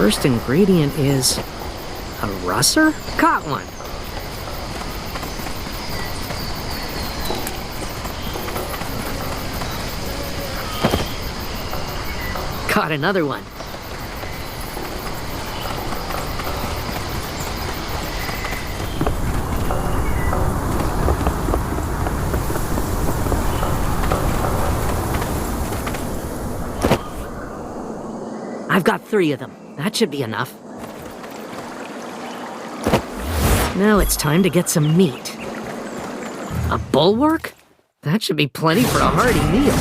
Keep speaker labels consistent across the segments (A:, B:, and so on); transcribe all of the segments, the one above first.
A: first ingredient is a russer? Caught one. Caught another one. I've got 3 of them. That should be enough. Now it's time to get some meat. A bulwark? That should be plenty for a hearty meal.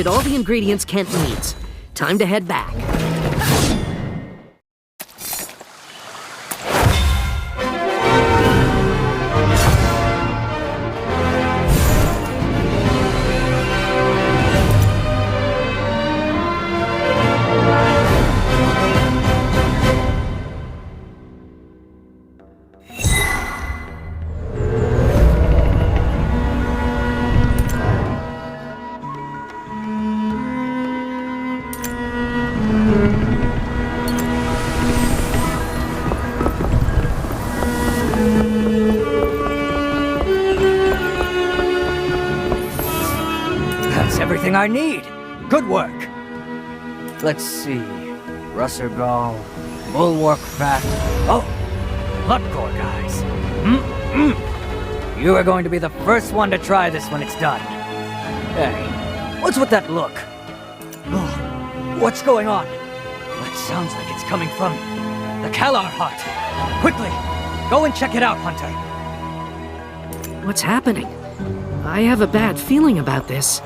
A: All the ingredients Kent needs. Time to head back.
B: Everything I need. Good work. Let's see. Russer gall, bulwark fat. Oh, Lutgore, guys. You are going to be the first one to try this when it's done. Hey, what's with that look? Oh, what's going on? That sounds like it's coming from the Kalar hut. Quickly, go and check it out, Hunter.
A: What's happening? I have a bad feeling about this.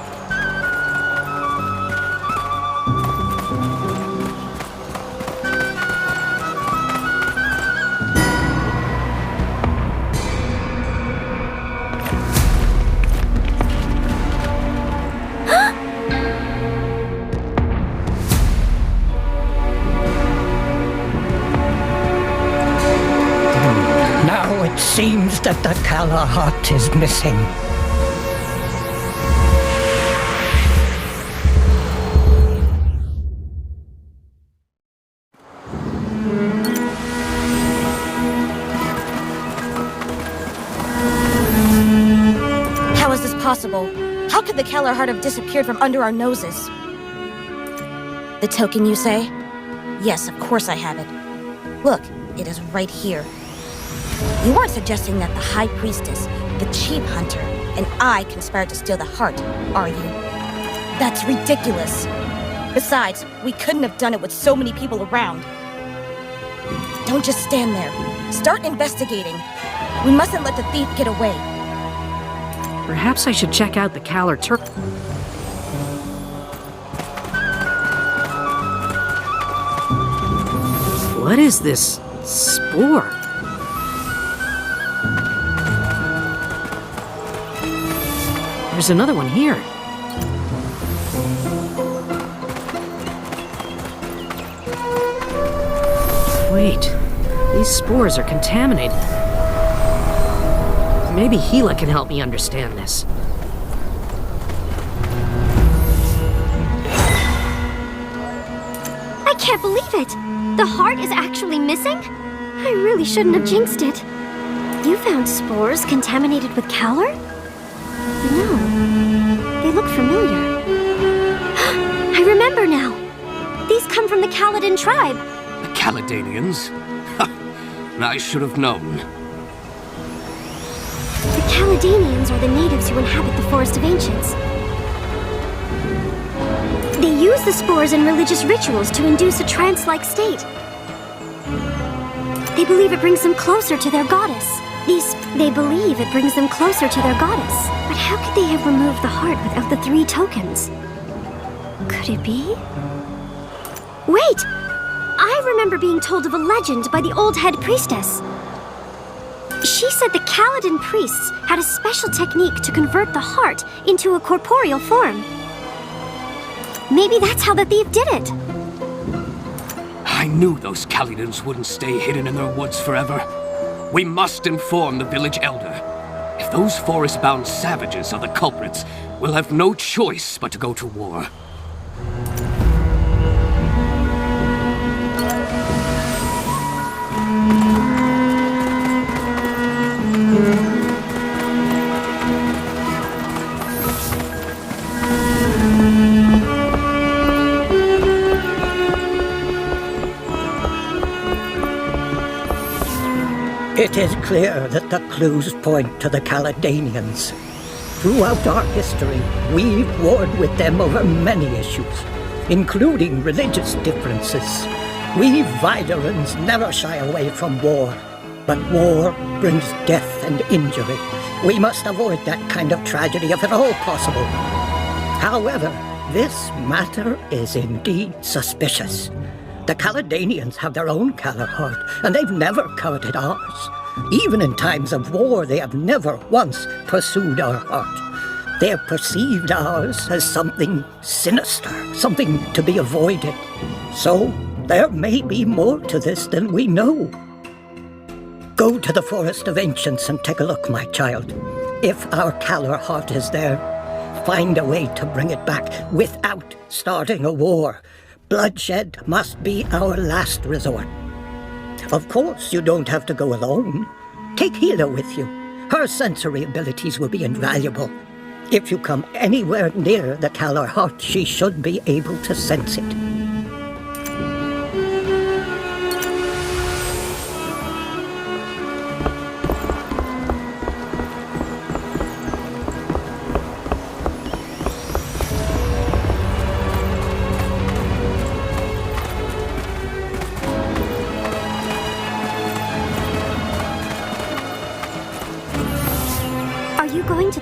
C: Seems that the Kalar hut is missing.
D: How is this possible? How could the Kalar hut have disappeared from under our noses? The token, you say? Yes, of course I have it. Look, it is right here. You aren't suggesting that the High Priestess, the Chief Hunter, and I conspired to steal the heart, are you? That's ridiculous. Besides, we couldn't have done it with so many people around. Don't just stand there. Start investigating. We mustn't let the thief get away.
A: Perhaps I should check out the Kalar Turk. What is this spore? There's another one here. Wait, these spores are contaminated. Maybe Gila can help me understand this.
E: I can't believe it! The heart is actually missing? I really shouldn't have jinxed it. You found spores contaminated with Kalar? No, they look familiar. I remember now. These come from the Caladan tribe.
F: The Caladanians? I should have known.
E: The Caladanians are the natives who inhabit the Forest of Ancients. They use the spores in religious rituals to induce a trance-like state. They believe it brings them closer to their goddess. They believe it brings them closer to their goddess. But how could they have removed the heart without the 3 tokens? Could it be? Wait! I remember being told of a legend by the old head priestess. She said the Kaladin priests had a special technique to convert the heart into a corporeal form. Maybe that's how the thief did it.
F: I knew those Kalidans wouldn't stay hidden in their woods forever. We must inform the village elder. If those forest-bound savages are the culprits, we'll have no choice but to go to war.
C: It is clear that the clues point to the Caledonians. Throughout our history, we've warred with them over many issues, including religious differences. We Viderans never shy away from war, but war brings death and injury. We must avoid that kind of tragedy if at all possible. However, this matter is indeed suspicious. The Caledonians have their own Kalar heart, and they've never coveted ours. Even in times of war, they have never once pursued our heart. They have perceived ours as something sinister, something to be avoided. So, there may be more to this than we know. Go to the Forest of Ancients and take a look, my child. If our Kalar heart is there, find a way to bring it back without starting a war. Bloodshed must be our last resort. Of course, you don't have to go alone. Take Hila with you. Her sensory abilities will be invaluable. If you come anywhere near the Kalar heart, she should be able to sense it.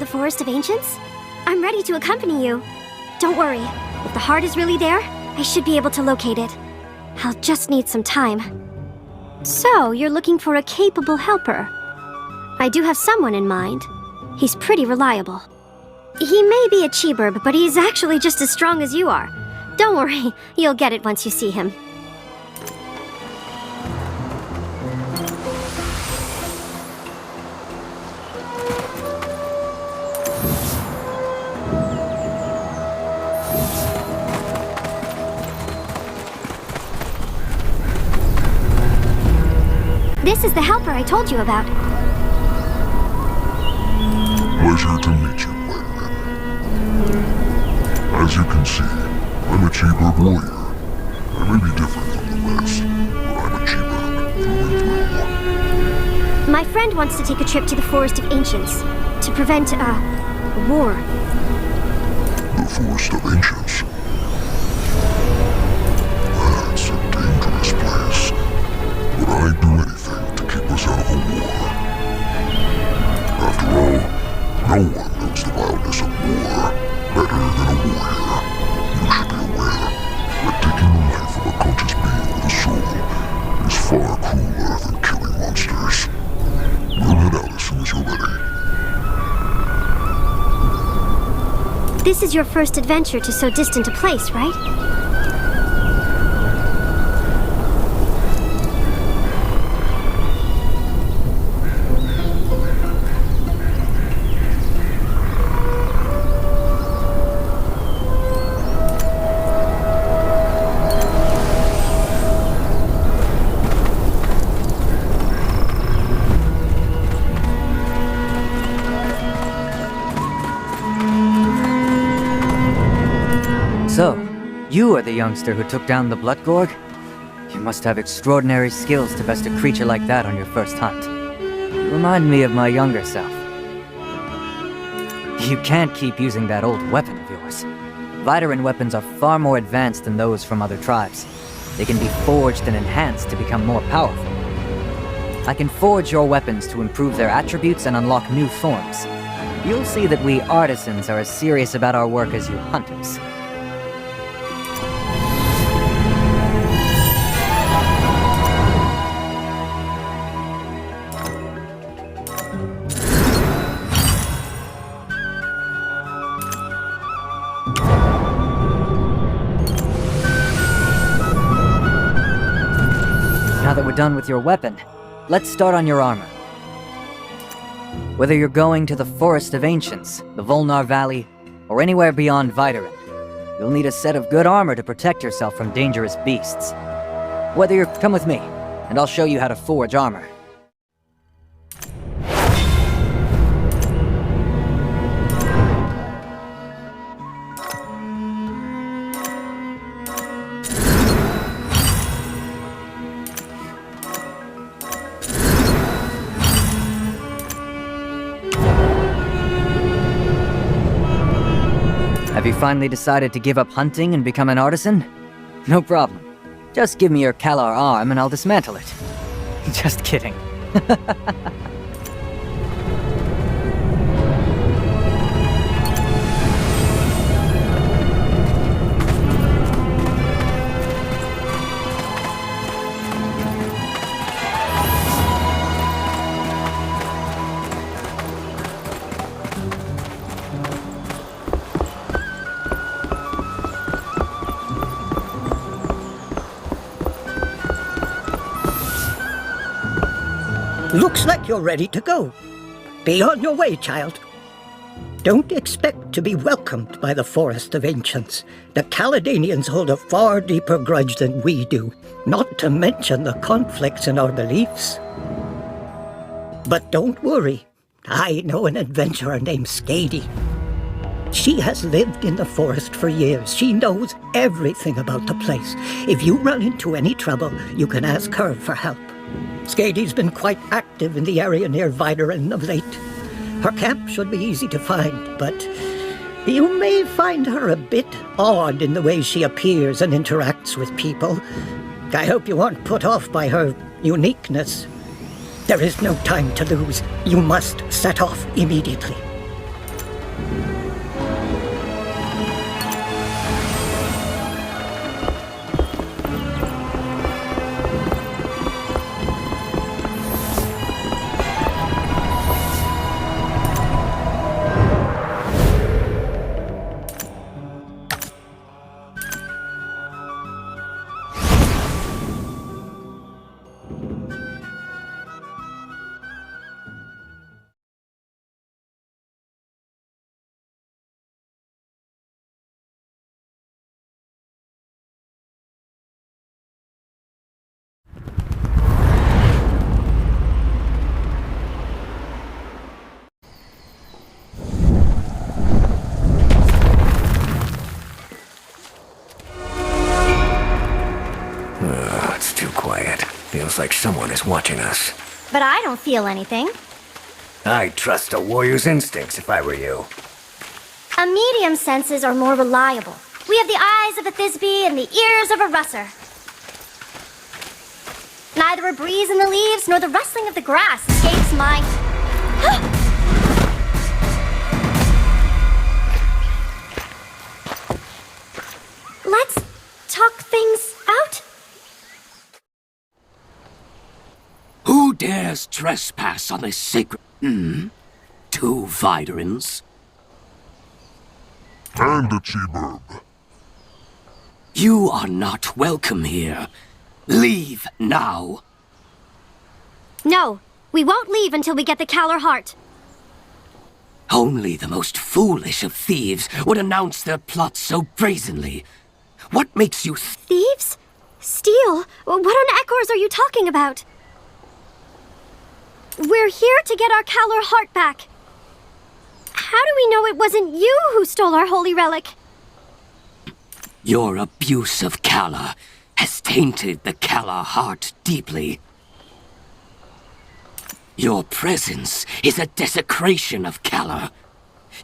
E: Forest of Ancients? I'm ready to accompany you. Don't worry. If the heart is really there, I should be able to locate it. I'll just need some time. So, you're looking for a capable helper. I do have someone in mind. He's pretty reliable. He may be a Chiburb, but he's actually just as strong as you are. Don't worry, you'll get it once you see him. This is the helper I told you about.
G: Pleasure to meet you, Wayman. As you can see, I'm a Chiburb warrior. I may be different from the rest, but I'm a Chiburb through and through.
E: My friend wants to take a trip to the Forest of Ancients to prevent, a war.
G: The Forest of Ancients? That's a dangerous place. Would I do anything to keep us out of a war? After all, no one knows the wildness of war better than a warrior. You should be aware that taking the life of a conscious being with a soul is far crueler than killing monsters. We'll head out as soon as you're ready.
E: This is your first adventure to so distant a place, right?
B: So, you are the youngster who took down the Blood Gorg? You must have extraordinary skills to best a creature like that on your first hunt. You remind me of my younger self. You can't keep using that old weapon of yours. Vidaran weapons are far more advanced than those from other tribes. They can be forged and enhanced to become more powerful. I can forge your weapons to improve their attributes and unlock new forms. You'll see that we artisans are as serious about our work as you hunters. Now that we're done with your weapon, let's start on your armor. Whether you're going to the Forest of Ancients, the Volnar Valley, or anywhere beyond Vyderin, you'll need a set of good armor to protect yourself from dangerous beasts. Come with me, and I'll show you how to forge armor. Have you finally decided to give up hunting and become an artisan? No problem. Just give me your Kalar arm and I'll dismantle it. Just kidding.
C: Looks like you're ready to go. Be on your way, child. Don't expect to be welcomed by the Forest of Ancients. The Caledonians hold a far deeper grudge than we do, not to mention the conflicts in our beliefs. But don't worry. I know an adventurer named Skady. She has lived in the forest for years. She knows everything about the place. If you run into any trouble, you can ask her for help. Skady's been quite active in the area near Vyderin of late. Her camp should be easy to find, but you may find her a bit odd in the way she appears and interacts with people. I hope you aren't put off by her uniqueness. There is no time to lose. You must set off immediately.
H: It's too quiet. Feels like someone is watching us.
E: But I don't feel anything.
H: I'd trust a warrior's instincts if I were you.
E: A medium's senses are more reliable. We have the eyes of a Thisbe and the ears of a Russer. Neither a breeze in the leaves nor the rustling of the grass escapes my... Let's talk things out.
F: Who dares trespass on this sacred... Two Vyderins?
G: And a Cheeburb.
F: You are not welcome here. Leave now.
E: No, we won't leave until we get the Kalar heart.
F: Only the most foolish of thieves would announce their plots so brazenly. What makes you
E: Thieves? Steal? What on Ekors are you talking about? We're here to get our Kalar heart back. How do we know it wasn't you who stole our holy relic?
F: Your abuse of Kalar has tainted the Kalar heart deeply. Your presence is a desecration of Kalar.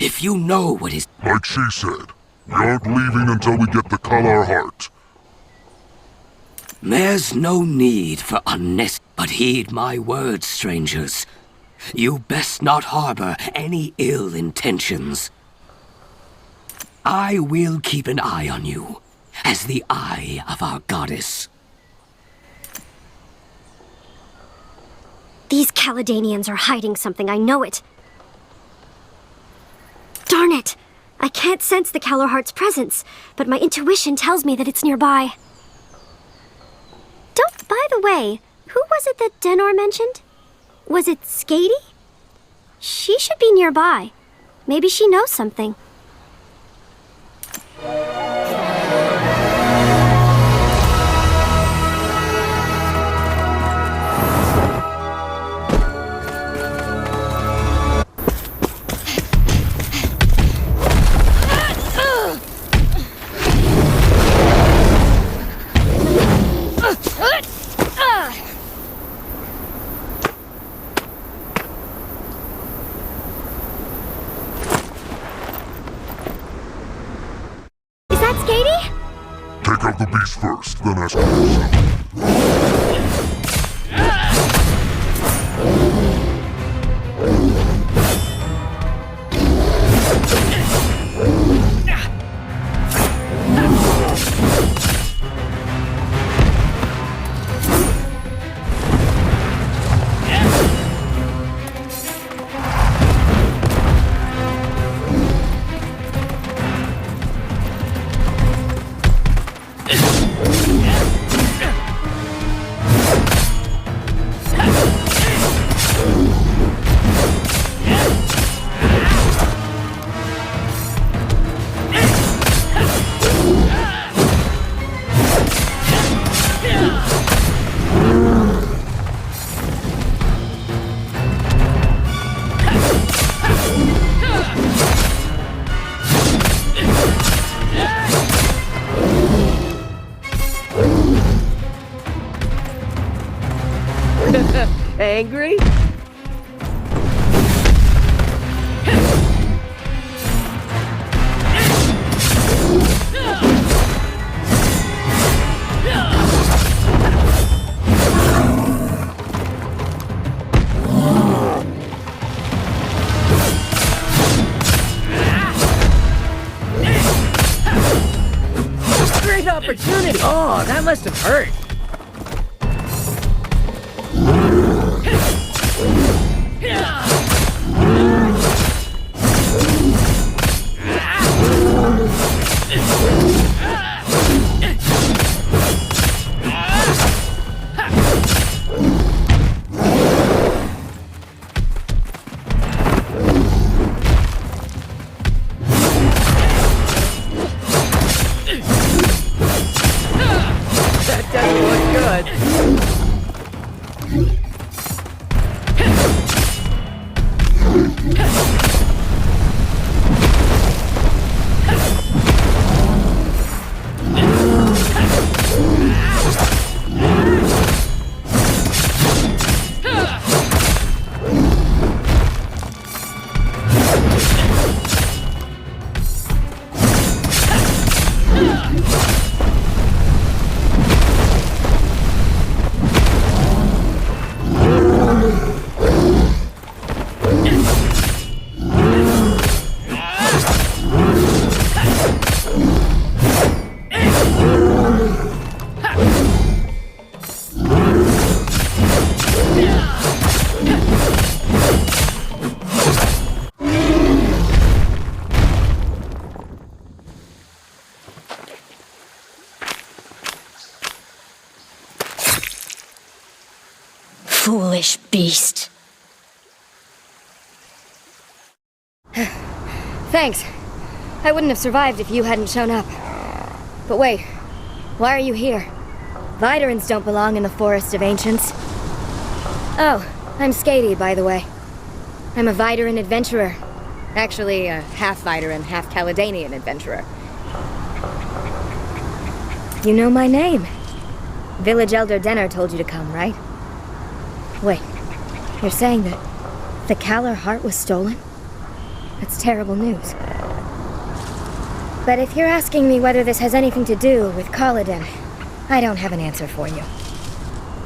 F: If you know what is...
G: Like she said, we aren't leaving until we get the Kalar heart.
F: There's no need for unnecessary... But heed my words, strangers. You best not harbor any ill intentions. I will keep an eye on you, as the eye of our goddess.
E: These Caledonians are hiding something, I know it. Darn it! I can't sense the Kalar heart's presence, but my intuition tells me that it's nearby. By the way, Who was it that Denor mentioned? Was it Skady? She should be nearby. Maybe she knows something.
G: Take out the beast first, then ask yourself.
A: Angry? Great opportunity! Oh, that must have hurt. That doesn't look good.
D: Foolish beast.
I: Thanks. I wouldn't have survived if you hadn't shown up. But wait, why are you here? Viderans don't belong in the Forest of Ancients. Oh, I'm Skady, by the way. I'm a Videran adventurer. Actually, a half Videran, half Caledanian adventurer. You know my name. Village Elder Denner told you to come, right? Wait, you're saying that the Kalar heart was stolen? That's terrible news. But if you're asking me whether this has anything to do with Kaladin, I don't have an answer for you.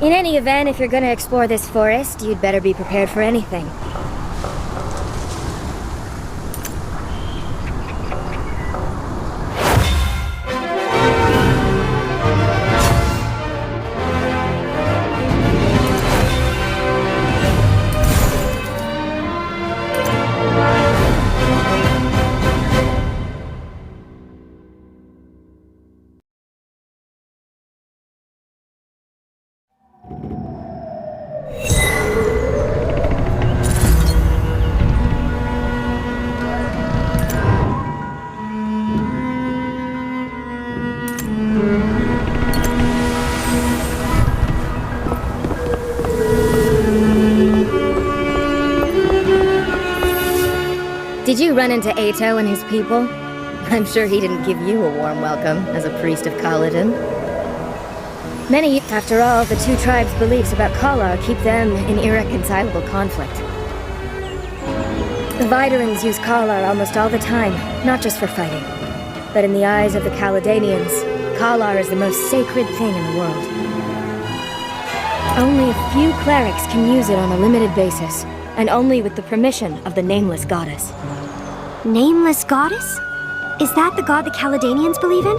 I: In any event, if you're gonna explore this forest, you'd better be prepared for anything. Did you run into Ato and his people? I'm sure he didn't give you a warm welcome as a priest of Kaladin. After all, the two tribes' beliefs about Kalar keep them in irreconcilable conflict. The Viderans use Kalar almost all the time, not just for fighting. But in the eyes of the Kaladanians, Kalar is the most sacred thing in the world. Only a few clerics can use it on a limited basis, and only with the permission of the Nameless Goddess.
E: Nameless Goddess? Is that the god the Kaladanians believe in?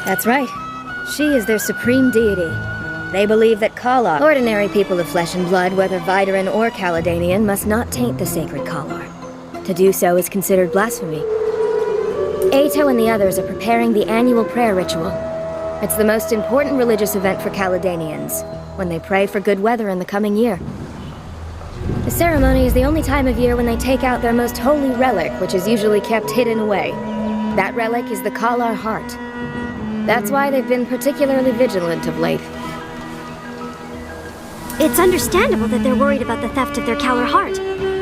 I: That's right. She is their supreme deity. They believe that Kalar, ordinary people of flesh and blood, whether Vidaran or Kaladanian, must not taint the sacred Kalar. To do so is considered blasphemy. Ato and the others are preparing the annual prayer ritual. It's the most important religious event for Kaladanians, when they pray for good weather in the coming year. The ceremony is the only time of year when they take out their most holy relic, which is usually kept hidden away. That relic is the Kalar heart. That's why they've been particularly vigilant of late.
E: It's understandable that they're worried about the theft of their Kalar heart.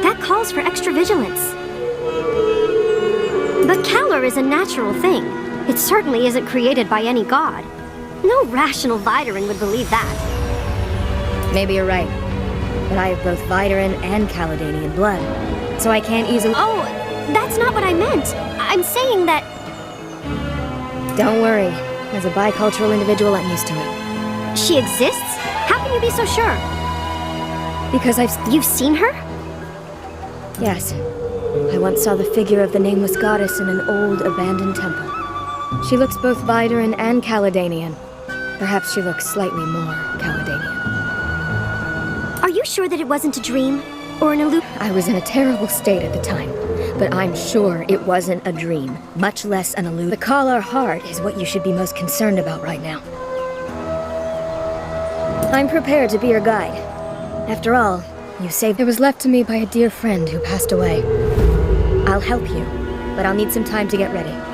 E: That calls for extra vigilance. But Kalar is a natural thing. It certainly isn't created by any god. No rational Vidaran would believe that.
I: Maybe you're right. But I have both Vidaran and Kaladanian blood, so I can't easily—
E: Oh, that's not what I meant. I'm saying that—
I: Don't worry. As a bicultural individual, I'm used to it.
E: She exists? How can you be so sure?
I: Because
E: You've seen her?
I: Yes. I once saw the figure of the Nameless Goddess in an old, abandoned temple. She looks both Vidaran and Kaladanian. Perhaps she looks slightly more Kaladanian.
E: Are you sure that it wasn't a dream? Or an illusion?
I: I was in a terrible state at the time, but I'm sure it wasn't a dream, much less an illusion. The Kalar heart is what you should be most concerned about right now. I'm prepared to be your guide. After all, you saved— It was left to me by a dear friend who passed away. I'll help you, but I'll need some time to get ready.